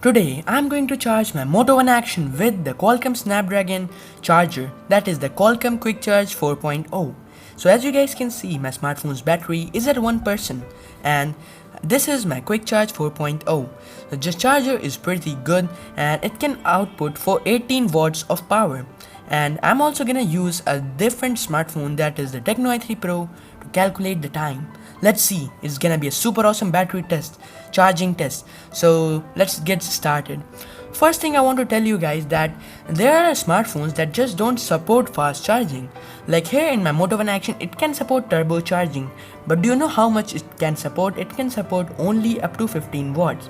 Today I'm going to charge my Moto One Action with the Qualcomm Snapdragon charger, that is the Qualcomm Quick Charge 4.0. So as you guys can see, my smartphone's battery is at 1% and this is my Quick Charge 4.0. The charger is pretty good and it can output for 18 watts of power. And I'm also gonna use a different smartphone, that is the Tecno i3 Pro, to calculate the time. Let's see, it's gonna be a super awesome battery test, charging test. So let's get started. First thing I want to tell you guys that there are smartphones that just don't support fast charging. Like here in my Moto One Action, it can support turbo charging, but do you know how much it can support? It can support only up to 15 watts.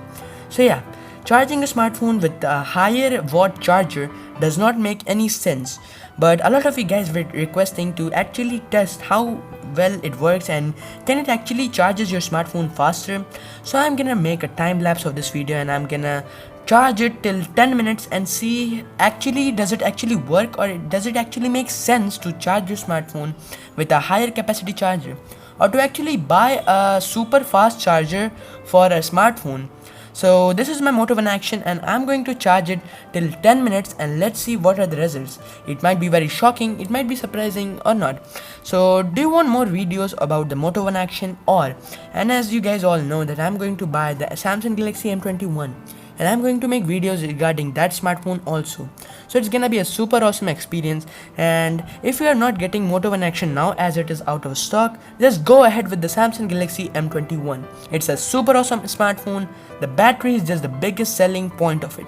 So yeah, charging a smartphone with a higher watt charger does not make any sense, but a lot of you guys were requesting to actually test how well it works and can it actually charges your smartphone faster. So I'm gonna make a time lapse of this video and I'm gonna charge it till 10 minutes and see actually does it actually work, or does it actually make sense to charge your smartphone with a higher capacity charger, or to actually buy a super fast charger for a smartphone. So this is my Moto One Action and I'm going to charge it till 10 minutes and let's see what are the results. It might be very shocking, it might be surprising or not. So do you want more videos about the Moto One Action? And as you guys all know that I'm going to buy the Samsung Galaxy M21 and I'm going to make videos regarding that smartphone also. So it's gonna be a super awesome experience, and if you are not getting Moto One Action now as it is out of stock, just go ahead with the Samsung Galaxy M21. It's a super awesome smartphone. The battery is just the biggest selling point of it.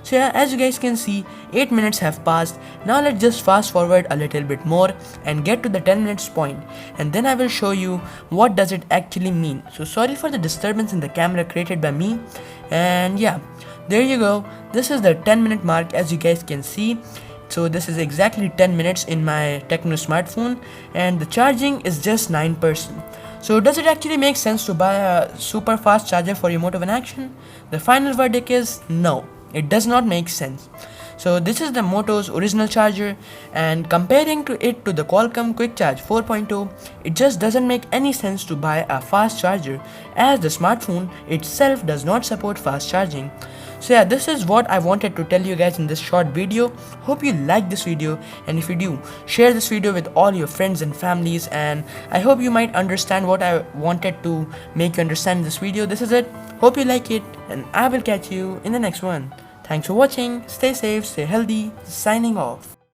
So yeah, as you guys can see, 8 minutes have passed. Now let's just fast forward a little bit more and get to the 10 minutes point, and then I will show you what does it actually mean. So sorry for the disturbance in the camera created by me, and yeah, there you go. This is the 10-minute mark, as you guys can see. So this is exactly 10 minutes in my Tecno smartphone and the charging is just 9%. So does it actually make sense to buy a super fast charger for your Moto One Action? The final verdict is no, it does not make sense. So this is the Moto's original charger, and comparing it to the Qualcomm Quick Charge 4.0, it just doesn't make any sense to buy a fast charger as the smartphone itself does not support fast charging. So yeah, this is what I wanted to tell you guys in this short video. Hope you liked this video, and if you do, share this video with all your friends and families, and I hope you might understand what I wanted to make you understand in this video. This is it. Hope you like it, and I will catch you in the next one. Thanks for watching. Stay safe, stay healthy. Signing off.